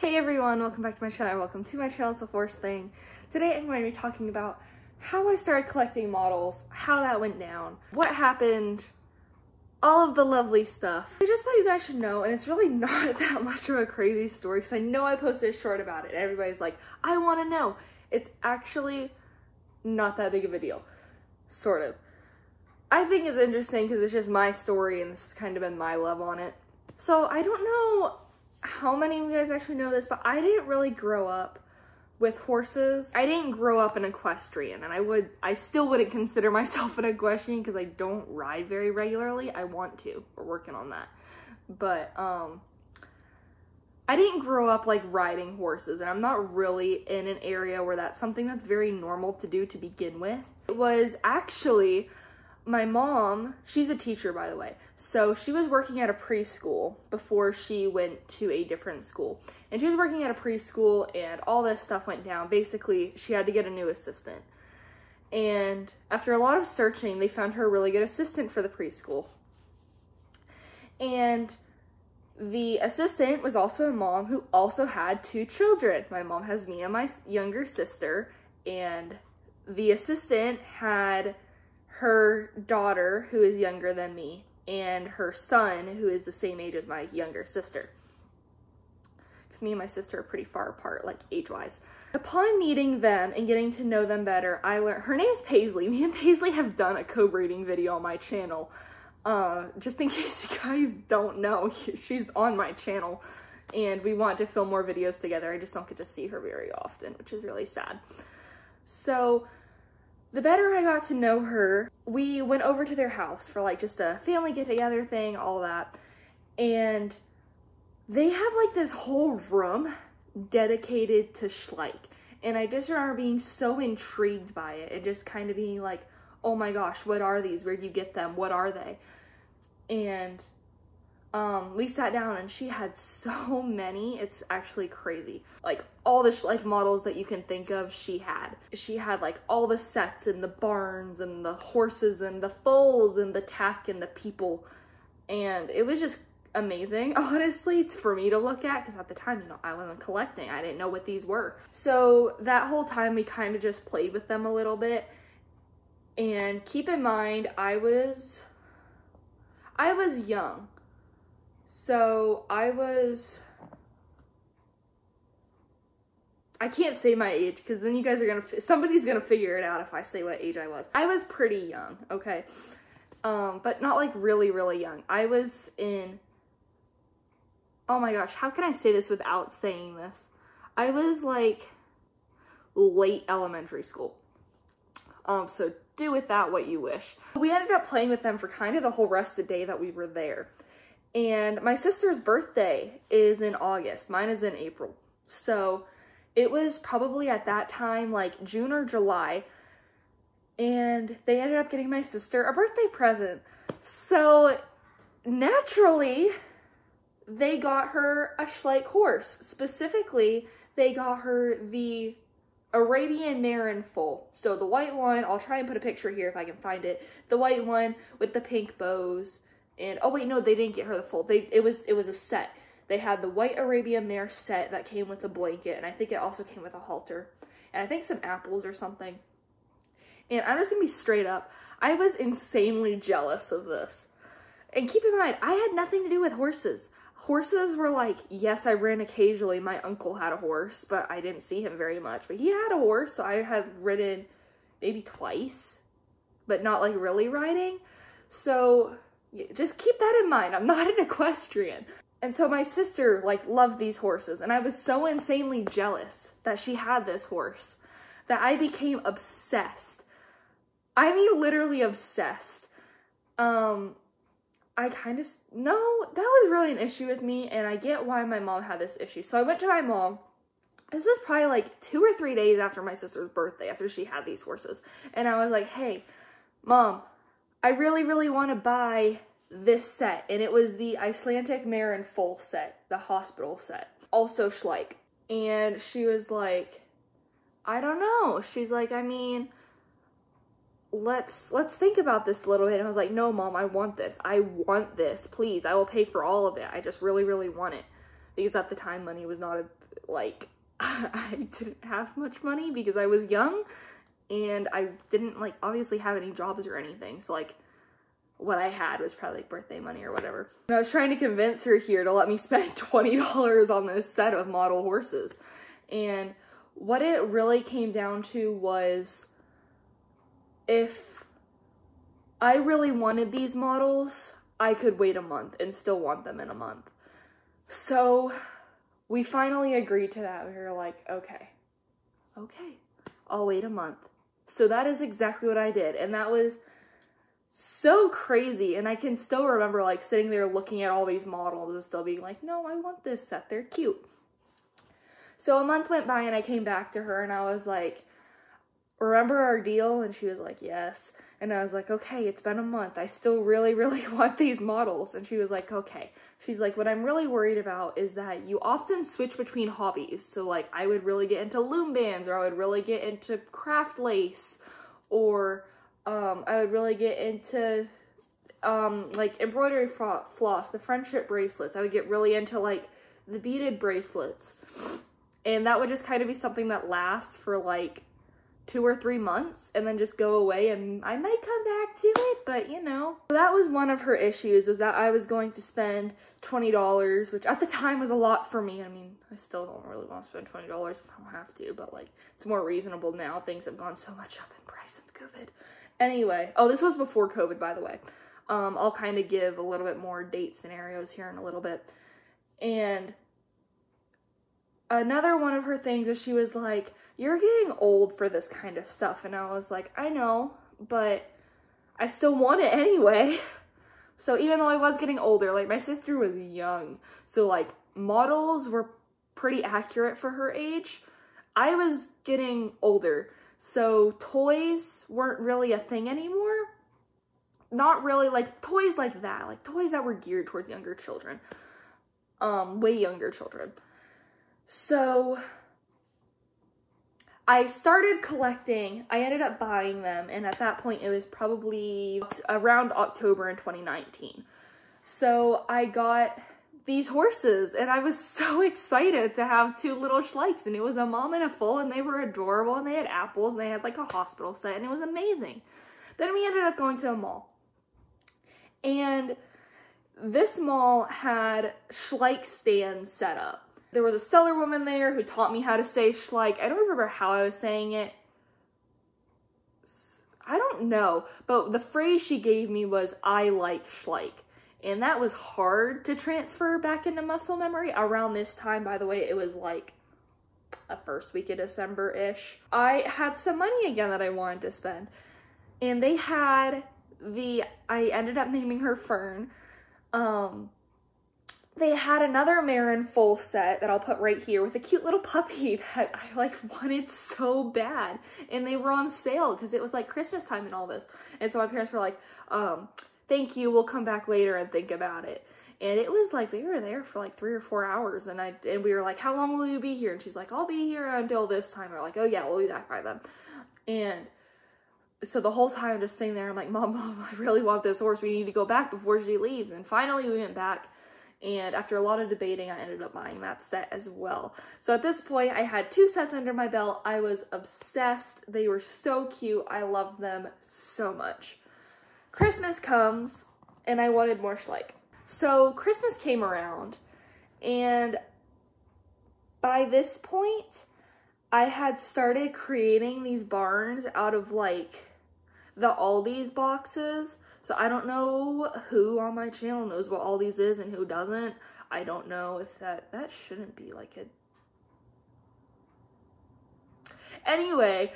Hey everyone, welcome back to my channel. Welcome to my channel, It's a Horse Thing. Today I'm going to be talking about how I started collecting models, how that went down, what happened, all of the lovely stuff. I just thought you guys should know, and it's really not that much of a crazy story because I know I posted a short about it and everybody's like, I want to know. It's actually not that big of a deal, sort of. I think it's interesting because it's just my story and this has kind of been my love on it. So I don't know how many of you guys actually know this, but I didn't really grow up with horses. I didn't grow up an equestrian, and I still wouldn't consider myself an equestrian because I don't ride very regularly. I want to. We're working on that. But I didn't grow up like riding horses, and I'm not really in an area where that's something that's very normal to do to begin with. It was actually my mom, she's a teacher by the way, so she was working at a preschool before she went to a different school. And she was working at a preschool and all this stuff went down. Basically, she had to get a new assistant. And after a lot of searching, they found her a really good assistant for the preschool. And the assistant was also a mom who also had 2 children. My mom has me and my younger sister, and the assistant had her daughter, who is younger than me, and her son, who is the same age as my younger sister. Because me and my sister are pretty far apart, like age-wise. Upon meeting them and getting to know them better, I learned, her name is Paisley. Me and Paisley have done a co-breeding video on my channel. Just in case you guys don't know, she's on my channel, and we want to film more videos together. I just don't get to see her very often, which is really sad. So the better I got to know her, we went over to their house for like just a family get-together thing, all that. And they have like this whole room dedicated to Schleich. And I just remember being so intrigued by it and just kind of being like, oh my gosh, what are these? Where'd you get them? What are they? And we sat down and she had so many, it's actually crazy. Like all the Schleich models that you can think of, she had. She had like all the sets and the barns and the horses and the foals and the tack and the people. And it was just amazing, honestly, for me to look at, because at the time, you know, I wasn't collecting. I didn't know what these were. So that whole time we kind of just played with them a little bit. And keep in mind, I was young. So I can't say my age because then you guys are somebody's gonna figure it out if I say what age I was. I was pretty young, okay? But not like really, really young. I was in, oh my gosh, how can I say this without saying this? I was like late elementary school. So do with that what you wish. We ended up playing with them for kind of the whole rest of the day that we were there. And my sister's birthday is in August. Mine is in April. So it was probably at that time, like June or July. And they ended up getting my sister a birthday present. So naturally, they got her a Schleich horse. Specifically, they got her the Arabian Mare and Foal. So the white one, I'll try and put a picture here if I can find it. The white one with the pink bows. And oh wait, no, they didn't get her the foal. It was a set. They had the white Arabian Mare set that came with a blanket, and I think it also came with a halter, and I think some apples or something. And I'm just gonna be straight up, I was insanely jealous of this. And keep in mind, I had nothing to do with horses. Horses were like, yes, I ran occasionally. My uncle had a horse, but I didn't see him very much. But he had a horse, so I had ridden maybe twice, but not like really riding. So just keep that in mind. I'm not an equestrian. And so my sister like loved these horses, and I was so insanely jealous that she had this horse that I became obsessed. I mean, literally obsessed. I kind of, no, that was really an issue with me, and I get why my mom had this issue. So I went to my mom. This was probably like 2 or 3 days after my sister's birthday, after she had these horses. And I was like, hey, Mom, I really, really want to buy this set. And it was the Icelandic Mare and Foal set, the hospital set. Also Schleich. And she was like, I don't know. She's like, I mean, let's think about this a little bit. And I was like, no, Mom, I want this. I want this. Please, I will pay for all of it. I just really, really want it. Because at the time, money was not like, I didn't have much money because I was young and I didn't like obviously have any jobs or anything. So like what I had was probably like birthday money or whatever. And I was trying to convince her here to let me spend $20 on this set of model horses. And what it really came down to was, if I really wanted these models, I could wait a month and still want them in a month. So we finally agreed to that. We were like, okay, I'll wait a month. So that is exactly what I did. And that was so crazy. And I can still remember like sitting there looking at all these models and still being like, no, I want this set. They're cute. So a month went by and I came back to her and I was like, remember our deal? And she was like, yes. And I was like, okay, it's been a month. I still really, really want these models. And she was like, okay. She's like, what I'm really worried about is that you often switch between hobbies. So like I would really get into loom bands, or I would really get into craft lace, or I would really get into like embroidery floss, the friendship bracelets. I would get really into like the beaded bracelets. And that would just kind of be something that lasts for like 2 or 3 months and then just go away, and I might come back to it, but you know. So that was one of her issues, was that I was going to spend $20, which at the time was a lot for me. I mean, I still don't really want to spend $20 if I don't have to, but like it's more reasonable now. Things have gone so much up in price since COVID. Anyway, oh, this was before COVID, by the way. I'll kind of give a little bit more date scenarios here in a little bit. And another one of her things is she was like, you're getting old for this kind of stuff. And I was like, I know, but I still want it anyway. So even though I was getting older, like my sister was young, so like models were pretty accurate for her age. I was getting older, so toys weren't really a thing anymore. Not really like toys like that, like toys that were geared towards younger children, way younger children. So I started collecting. I ended up buying them, and at that point it was probably around October in 2019. So I got these horses, and I was so excited to have 2 little Schleichs, and it was a mom and a foal, and they were adorable, and they had apples, and they had like a hospital set, and it was amazing. Then we ended up going to a mall, and this mall had Schleich stands set up. There was a seller woman there who taught me how to say Schleich. I don't remember how I was saying it. I don't know, but the phrase she gave me was, I like Schleich. And that was hard to transfer back into muscle memory. Around this time, by the way, it was like the first week of December-ish. I had some money again that I wanted to spend. And they had I ended up naming her Fern. They had another Marin full set that I'll put right here with a cute little puppy that I like wanted so bad. And they were on sale because it was like Christmas time and all this. And so my parents were like, thank you, we'll come back later and think about it. And it was like, we were there for like 3 or 4 hours, and we were like, how long will you be here? And she's like, I'll be here until this time. We're like, oh yeah, we'll be back by then. And so the whole time I'm just sitting there, I'm like, Mom, I really want this horse. We need to go back before she leaves. And finally we went back. And after a lot of debating, I ended up buying that set as well. So at this point, I had 2 sets under my belt. I was obsessed. They were so cute. I loved them so much. Christmas comes, and I wanted more Schleich. So Christmas came around, and by this point, I had started creating these barns out of like the Aldi's boxes. So I don't know who on my channel knows what Aldi's is and who doesn't. I don't know if that shouldn't be like a... Anyway,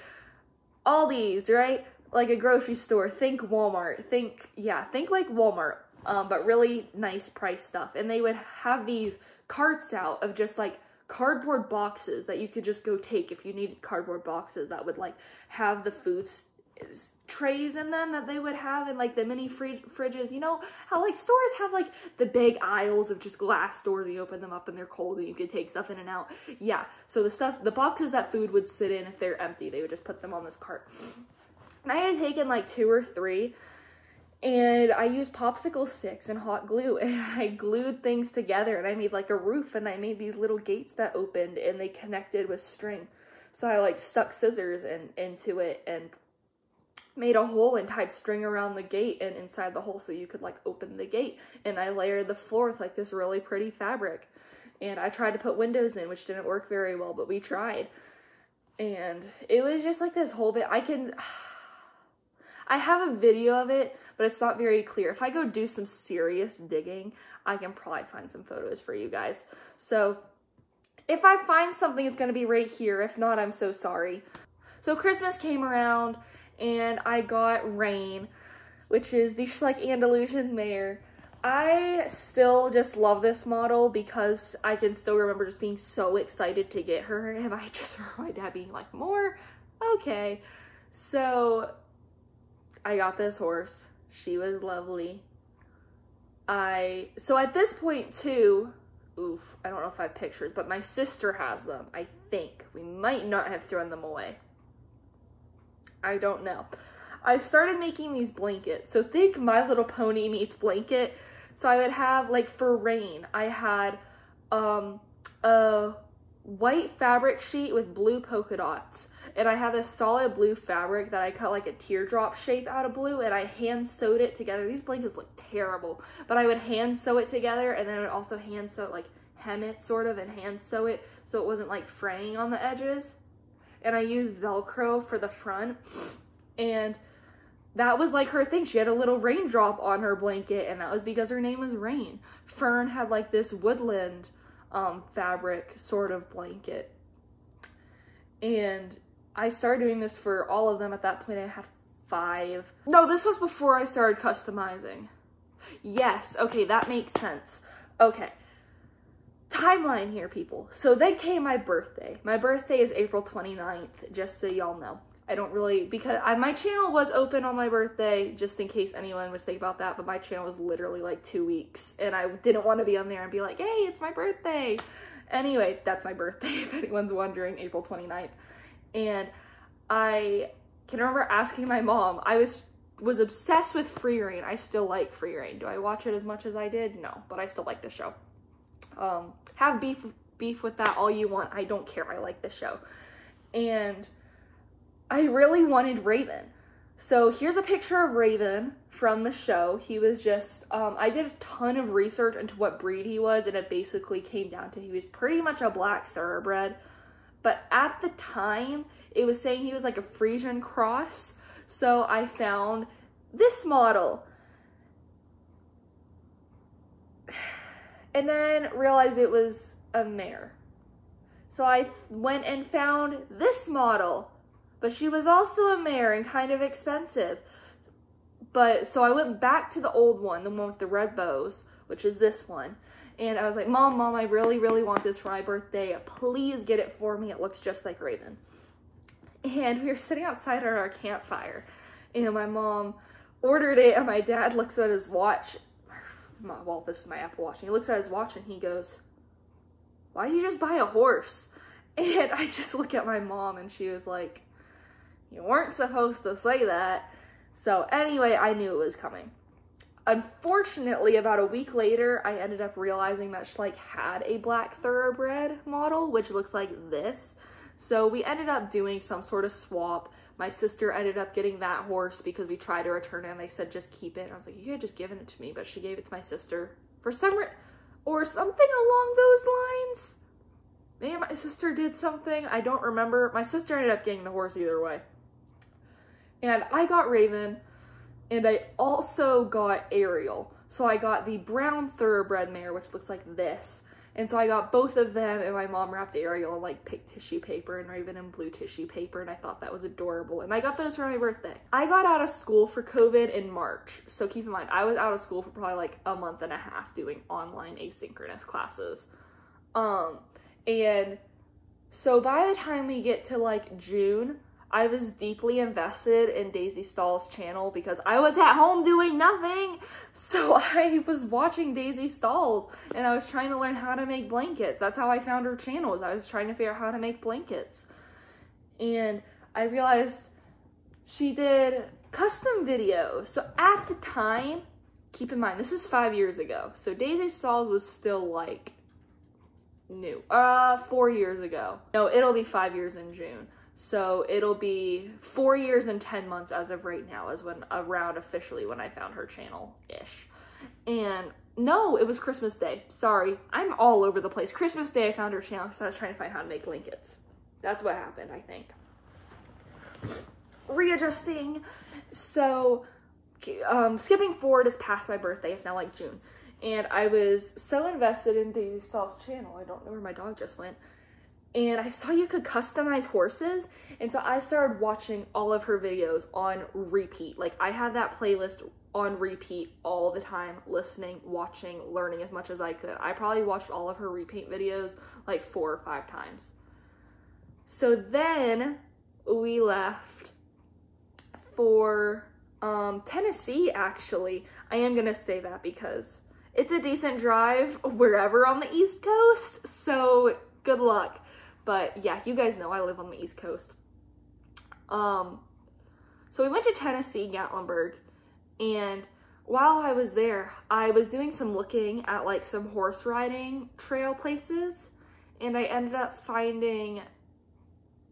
Aldi's, right? Like a grocery store. Think Walmart. Think like Walmart, but really nice price stuff. And they would have these carts out of just like cardboard boxes that you could just go take if you needed cardboard boxes that would like have the food trays in them that they would have in like the mini fridges. You know how like stores have like the big aisles of just glass stores, you open them up and they're cold and you could take stuff in and out. Yeah, so the boxes that food would sit in, if they're empty, they would just put them on this cart. And I had taken like 2 or 3, And I used popsicle sticks and hot glue, and I glued things together, and I made like a roof, and I made these little gates that opened and they connected with string. So I like stuck scissors into it and made a hole and tied string around the gate and inside the hole so you could like open the gate. And I layered the floor with like this really pretty fabric. And I tried to put windows in, which didn't work very well, but we tried. And it was just like this whole bit. I have a video of it, but it's not very clear. If I go do some serious digging, I can probably find some photos for you guys. So if I find something, it's going to be right here. If not, I'm so sorry. So Christmas came around and I got Rain, which is the like Andalusian mare. I still just love this model because I can still remember just being so excited to get her, and I just remember my dad being like, more? Okay. So I got this horse. She was lovely. So at this point too, I don't know if I have pictures, but my sister has them, I think. We might not have thrown them away. I don't know. I started making these blankets. So think My Little Pony meets blanket. So I would have, like for Rain, I had a white fabric sheet with blue polka dots. And I had this solid blue fabric that I cut like a teardrop shape out of blue, and I hand sewed it together. These blankets look terrible, but I would hand sew it together, and then I would also hand sew it, like hem it sort of, and hand sew it so it wasn't like fraying on the edges. And I used Velcro for the front, and that was like her thing. She had a little raindrop on her blanket, and that was because her name was Rain. Fern had like this woodland fabric sort of blanket. And I started doing this for all of them. At that point I had 5. No, this was before I started customizing. Yes, okay, that makes sense. Okay. Timeline here, people. So then came my birthday. My birthday is April 29th, just so y'all know. I don't really, because my channel was open on my birthday, just in case anyone was thinking about that, but my channel was literally like 2 weeks, and I didn't want to be on there and be like, hey, it's my birthday. Anyway, that's my birthday, if anyone's wondering, April 29th. And I can remember asking my mom, I was obsessed with Free Rein. I still like Free Rein. Do I watch it as much as I did? No, but I still like the show. Have beef with that all you want. I don't care. I like the show. And I really wanted Raven. So here's a picture of Raven from the show. He was just, I did a ton of research into what breed he was, and it basically came down to he was pretty much a black thoroughbred. But at the time, it was saying he was like a Frisian cross. So I found this model. And then realized it was a mare. So I went and found this model. But she was also a mare and kind of expensive. But so I went back to the old one, the one with the red bows, which is this one. And I was like, Mom, I really, really want this for my birthday. Please get it for me. It looks just like Raven. And we were sitting outside at our campfire. And my mom ordered it, and my dad looks at his watch. Well, this is my Apple Watch. And he looks at his watch and he goes, why did you just buy a horse? And I just look at my mom, and she was like, you weren't supposed to say that. So anyway, I knew it was coming. Unfortunately, about a week later, I ended up realizing that Schleich had a black thoroughbred model, which looks like this. So we ended up doing some sort of swap. My sister ended up getting that horse because we tried to return it and they said, just keep it. And I was like, you could have just given it to me, but she gave it to my sister for some or something along those lines. Maybe my sister did something. I don't remember. My sister ended up getting the horse either way. And I got Raven, and I also got Ariel. So I got the brown thoroughbred mare, which looks like this. And so I got both of them, and my mom wrapped Ariel in like pink tissue paper and Raven in blue tissue paper, and I thought that was adorable. And I got those for my birthday. I got out of school for COVID in March. So keep in mind, I was out of school for probably like a month and a half doing online asynchronous classes. And so by the time we get to like June, I was deeply invested in Daisy Stahl's channel because I was at home doing nothing. So I was watching Daisy Stahl's and I was trying to learn how to make blankets. That's how I found her channel, was I was trying to figure out how to make blankets. And I realized she did custom videos. So at the time, keep in mind, this was 5 years ago. So Daisy Stalls was still like new. 4 years ago. No, it'll be 5 years in June. So it'll be 4 years and 10 months as of right now is when around officially when I found her channel-ish. And no, it was Christmas Day. Sorry, I'm all over the place. Christmas Day I found her channel because I was trying to find how to make blankets. That's what happened, I think. Readjusting. So, skipping forward is past my birthday. It's now like June. And I was so invested in Daisy Stalls' channel. I don't know where my dog just went. And I saw you could customize horses. And so I started watching all of her videos on repeat. Like, I had that playlist on repeat all the time, listening, watching, learning as much as I could. I probably watched all of her repaint videos like 4 or 5 times. So then we left for Tennessee, actually. I am gonna say that because it's a decent drive wherever on the East Coast, so good luck. But yeah, you guys know I live on the East Coast. So we went to Tennessee, Gatlinburg, and while I was there, I was doing some looking at like some horse riding trail places, and I ended up finding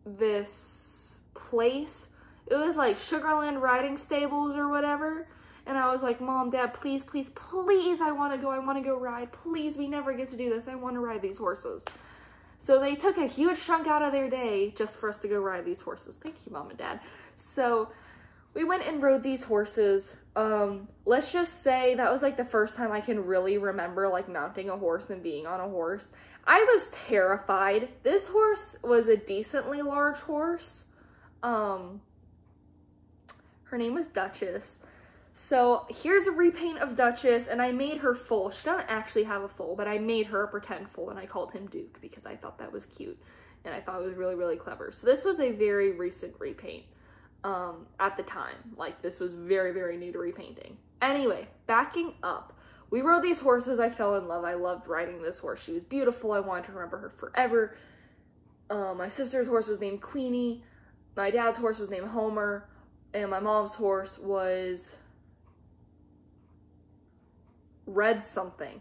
this place. It was like Sugarland Riding Stables or whatever. And I was like, Mom, Dad, please, please, please, I want to go ride. Please, we never get to do this. I want to ride these horses. So they took a huge chunk out of their day just for us to go ride these horses. Thank you, Mom and Dad. So we went and rode these horses. Let's just say that was like the first time I can really remember like mounting a horse and being on a horse. I was terrified. This horse was a decently large horse. Her name was Duchess. So here's a repaint of Duchess, and I made her foal. She doesn't actually have a foal, but I made her a pretend foal, and I called him Duke because I thought that was cute, and I thought it was really, really clever. So this was a very recent repaint at the time. Like, this was very, very new to repainting. Anyway, backing up. We rode these horses. I fell in love. I loved riding this horse. She was beautiful. I wanted to remember her forever. My sister's horse was named Queenie. My dad's horse was named Homer. And my mom's horse was Red something.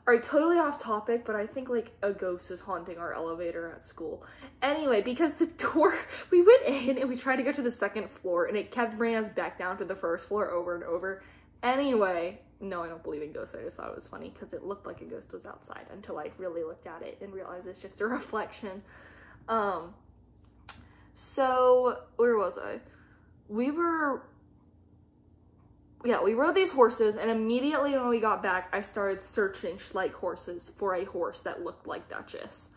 Alright, totally off topic, but I think like a ghost is haunting our elevator at school. Anyway, because the door, we went in and we tried to go to the second floor and it kept bringing us back down to the first floor over and over. Anyway, no, I don't believe in ghosts. I just thought it was funny because it looked like a ghost was outside until I really looked at it and realized it's just a reflection. So where was I? We rode these horses, and immediately when we got back, I started searching Schleich horses for a horse that looked like Duchess.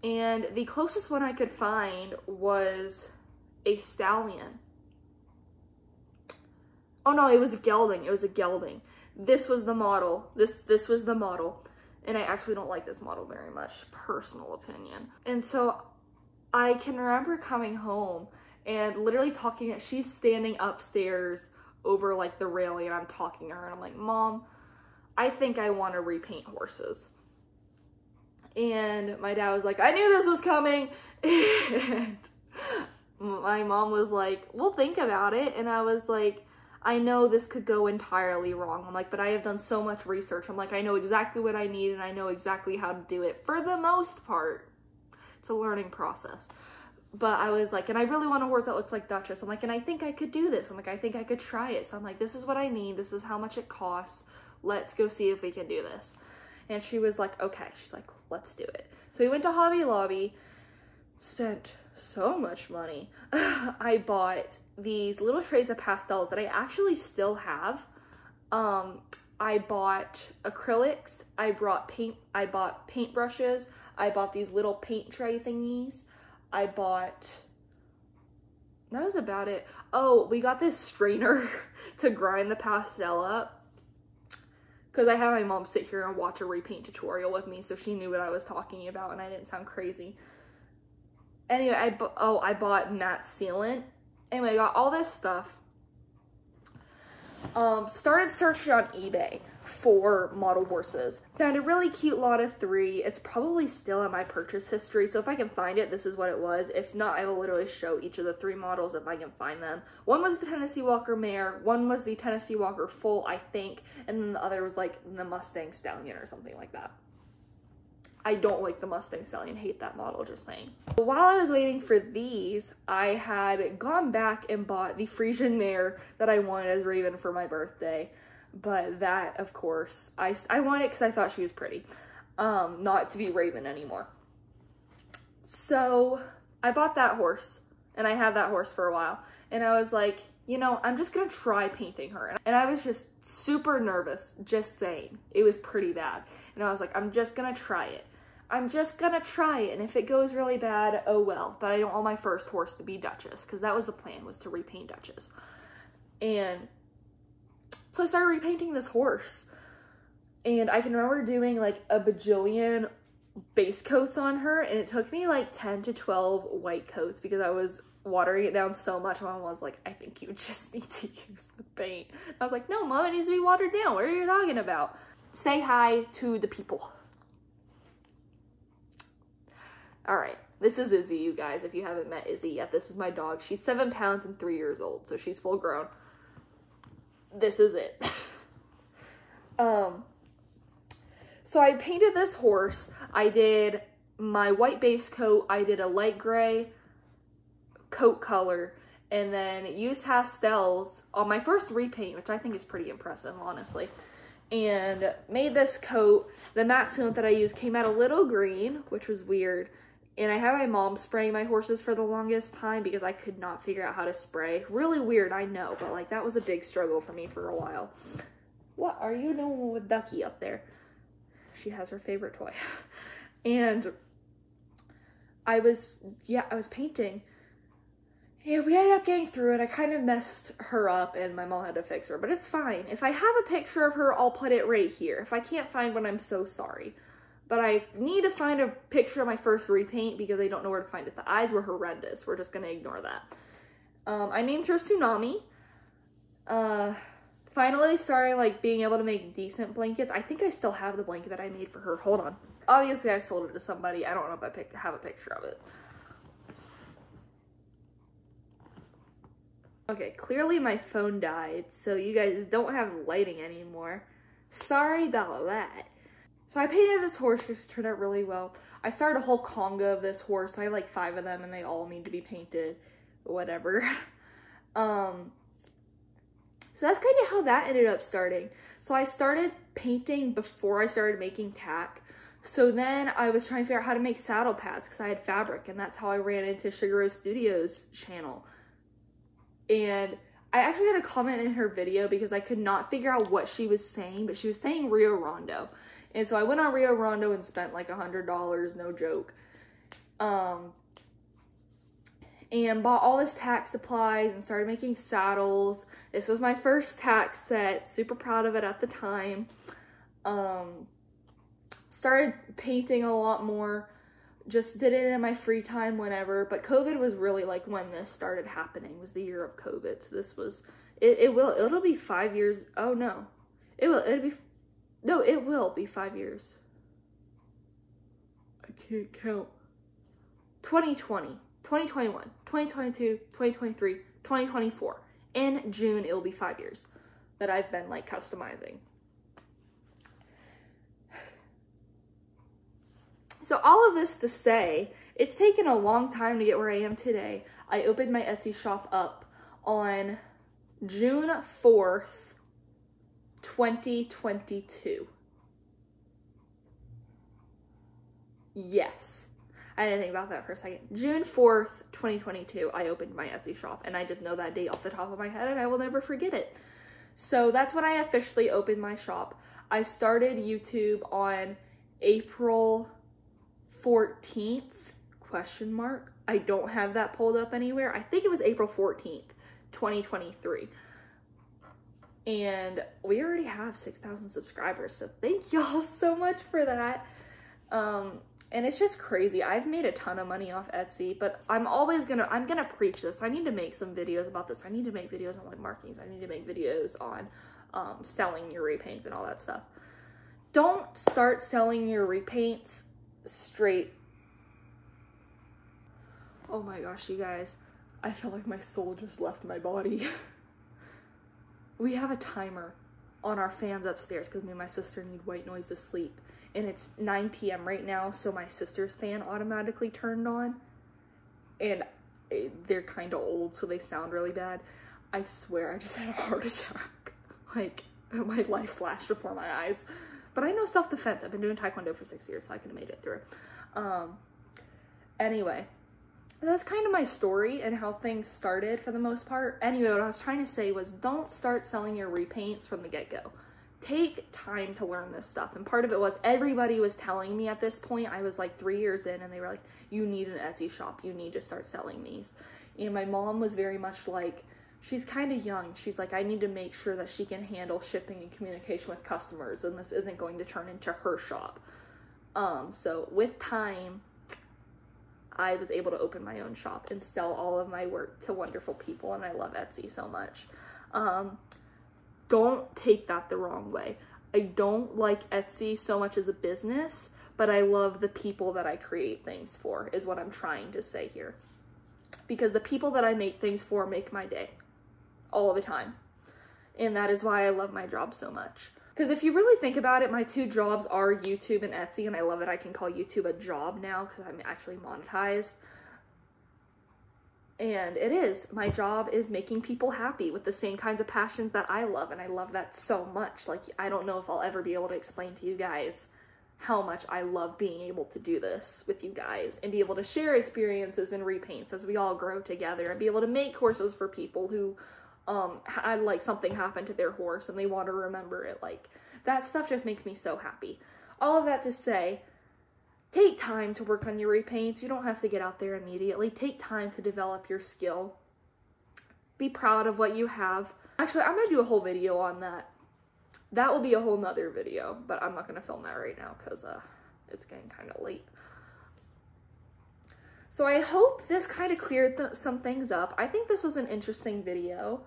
And the closest one I could find was a stallion. Oh no, it was a gelding. It was a gelding. This was the model. This was the model. And I actually don't like this model very much, personal opinion. And so I can remember coming home and literally talking, she's standing upstairs over like the railing and I'm talking to her and I'm like, Mom, I think I want to repaint horses. And my dad was like, I knew this was coming. And my mom was like, we'll think about it. And I was like, I know this could go entirely wrong. I'm like, but I have done so much research. I'm like, I know exactly what I need and I know exactly how to do it for the most part. It's a learning process. But I was like, and I really want a horse that looks like Duchess. I'm like, and I think I could do this. I'm like, I think I could try it. So I'm like, this is what I need. This is how much it costs. Let's go see if we can do this. And she was like, okay. She's like, let's do it. So we went to Hobby Lobby, spent so much money. I bought these little trays of pastels that I actually still have. I bought acrylics. I bought paintbrushes. I bought these little paint tray thingies. I bought, that was about it. Oh, we got this strainer to grind the pastel up because I had my mom sit here and watch a repaint tutorial with me so she knew what I was talking about and I didn't sound crazy. Anyway, I bought matte sealant. Anyway, I got all this stuff. Started searching on eBay 4 model horses. Found a really cute lot of 3. It's probably still in my purchase history, so if I can find it, this is what it was. If not, I will literally show each of the 3 models if I can find them. One was the Tennessee Walker Mare, one was the Tennessee Walker Foal, I think, and then the other was like the Mustang Stallion or something like that. I don't like the Mustang Stallion, hate that model, just saying. While I was waiting for these, I had gone back and bought the Frisian mare that I wanted as Raven for my birthday. But that, of course, I wanted it because I thought she was pretty, not to be Raven anymore. So I bought that horse, and I had that horse for a while, and I was like, you know, I'm just gonna try painting her. And I was just super nervous, just saying. It was pretty bad. And I was like, I'm just gonna try it. I'm just gonna try it, and if it goes really bad, oh well. But I don't want my first horse to be Duchess, because that was the plan, was to repaint Duchess. And so I started repainting this horse, and I can remember doing like a bajillion base coats on her, and it took me like 10 to 12 white coats because I was watering it down so much. Mom was like, I think you just need to use the paint. I was like, no, Mom, it needs to be watered down. What are you talking about? Say hi to the people. All right, this is Izzy, you guys, if you haven't met Izzy yet. This is my dog. She's 7 pounds and 3 years old, so she's full grown. This is it. So I painted this horse. I did my white base coat. I did a light gray coat color, and then used pastels on my first repaint, which I think is pretty impressive, honestly. And made this coat. The matte sealant that I used came out a little green, which was weird. And I had my mom spraying my horses for the longest time because I could not figure out how to spray. Really weird, I know, but like that was a big struggle for me for a while. What are you doing with Ducky up there? She has her favorite toy. And I was painting. Yeah, we ended up getting through it. I kind of messed her up and my mom had to fix her, but it's fine. If I have a picture of her, I'll put it right here. If I can't find one, I'm so sorry. But I need to find a picture of my first repaint because I don't know where to find it. The eyes were horrendous. We're just going to ignore that. I named her Tsunami. Finally starting like being able to make decent blankets. I think I still have the blanket that I made for her. Hold on. Obviously, I sold it to somebody. I don't know if I have a picture of it. Okay, clearly my phone died, so you guys don't have lighting anymore. Sorry about that. So I painted this horse, which turned out really well. I started a whole conga of this horse. I have like 5 of them and they all need to be painted. Whatever. So that's kind of how that ended up starting. So I started painting before I started making tack. So then I was trying to figure out how to make saddle pads because I had fabric, and that's how I ran into Sugar Rose Studios channel. And I actually had a comment in her video because I could not figure out what she was saying, but she was saying Rio Rondo. And so I went on Rio Rondo and spent like $100, no joke. And bought all this tack supplies and started making saddles. This was my first tack set, super proud of it at the time. Started painting a lot more, just did it in my free time whenever, but COVID was really like when this started happening, was the year of COVID. So this was, it'll be 5 years. Oh no, it will be 5 years. I can't count. 2020, 2021, 2022, 2023, 2024. In June, it will be 5 years that I've been like customizing. So all of this to say, it's taken a long time to get where I am today. I opened my Etsy shop up on June 4th, 2022. Yes. I didn't think about that for a second. June 4th, 2022, I opened my Etsy shop, and I just know that date off the top of my head, and I will never forget it. So that's when I officially opened my shop. I started YouTube on April 14th, question mark. I don't have that pulled up anywhere. I think it was April 14th, 2023. And we already have 6,000 subscribers, so thank y'all so much for that. And it's just crazy. I've made a ton of money off Etsy, but I'm gonna preach this. I need to make some videos about this. I need to make videos on like markings. I need to make videos on selling your repaints and all that stuff. Don't start selling your repaints straight. Oh my gosh, you guys. I feel like my soul just left my body. We have a timer on our fans upstairs because me and my sister need white noise to sleep. And it's 9 p.m. right now, so my sister's fan automatically turned on. And they're kind of old, so they sound really bad. I swear I just had a heart attack. Like, my life flashed before my eyes. But I know self-defense. I've been doing Taekwondo for 6 years, so I could have made it through. Anyway, that's kind of my story and how things started for the most part. Anyway, what I was trying to say was don't start selling your repaints from the get-go. Take time to learn this stuff. And part of it was everybody was telling me at this point, I was like 3 years in, and they were like, you need an Etsy shop. You need to start selling these. And my mom was very much like, she's kind of young. She's like, I need to make sure that she can handle shipping and communication with customers, and this isn't going to turn into her shop. So with time, I was able to open my own shop and sell all of my work to wonderful people, and I love Etsy so much. Don't take that the wrong way. I don't like Etsy so much as a business, but I love the people that I create things for, is what I'm trying to say here. Because the people that I make things for make my day. All the time. And that is why I love my job so much. Because if you really think about it, my 2 jobs are YouTube and Etsy, and I love that I can call YouTube a job now because I'm actually monetized. And it is. My job is making people happy with the same kinds of passions that I love, and I love that so much. Like, I don't know if I'll ever be able to explain to you guys how much I love being able to do this with you guys and be able to share experiences and repaints as we all grow together, and be able to make horses for people who had like something happen to their horse and they want to remember it. Like, that stuff just makes me so happy. All of that to say, take time to work on your repaints. You don't have to get out there immediately. Take time to develop your skill. Be proud of what you have. Actually, I'm gonna do a whole video on that. That will be a whole nother video, but I'm not gonna film that right now because it's getting kind of late. So I hope this kind of cleared some things up. I think this was an interesting video.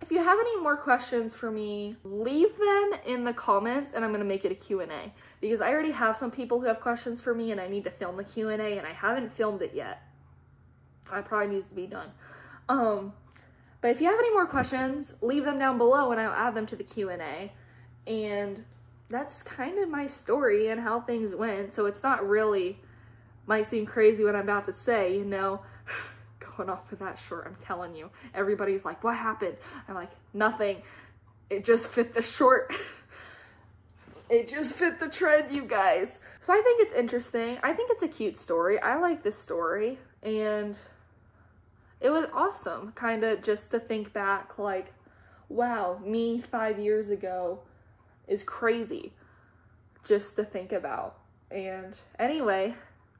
If you have any more questions for me, leave them in the comments and I'm going to make it a Q&A. Because I already have some people who have questions for me and I need to film the Q&A and I haven't filmed it yet. It probably needs to be done. But if you have any more questions, leave them down below and I'll add them to the Q&A. And that's kind of my story and how things went. So it's not really... might seem crazy what I'm about to say, you know, going off of that short, I'm telling you, everybody's like, what happened? I'm like, nothing. It just fit the short. It just fit the trend, you guys. So I think it's interesting. I think it's a cute story. I like this story, and it was awesome kind of just to think back like, wow, me 5 years ago is crazy just to think about. And anyway,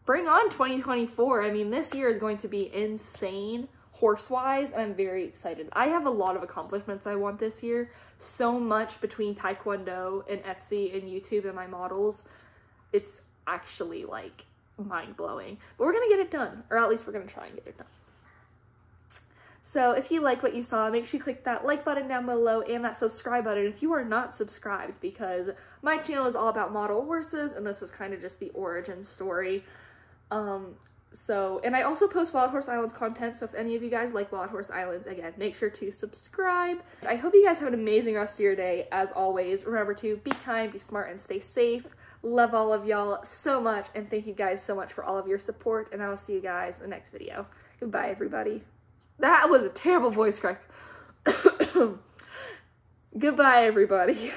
bring on 2024. I mean, this year is going to be insane horse-wise, and I'm very excited. I have a lot of accomplishments I want this year. So much between Taekwondo and Etsy and YouTube and my models. It's actually, like, mind-blowing. But we're gonna get it done, or at least we're gonna try and get it done. So if you like what you saw, make sure you click that like button down below and that subscribe button if you are not subscribed, because my channel is all about model horses, and this was kind of just the origin story. And I also post Wild Horse Islands content, so if any of you guys like Wild Horse Islands, again, make sure to subscribe. I hope you guys have an amazing rest of your day. As always, remember to be kind, be smart, and stay safe. Love all of y'all so much, and thank you guys so much for all of your support, and I will see you guys in the next video. Goodbye, everybody. That was a terrible voice crack. Goodbye, everybody.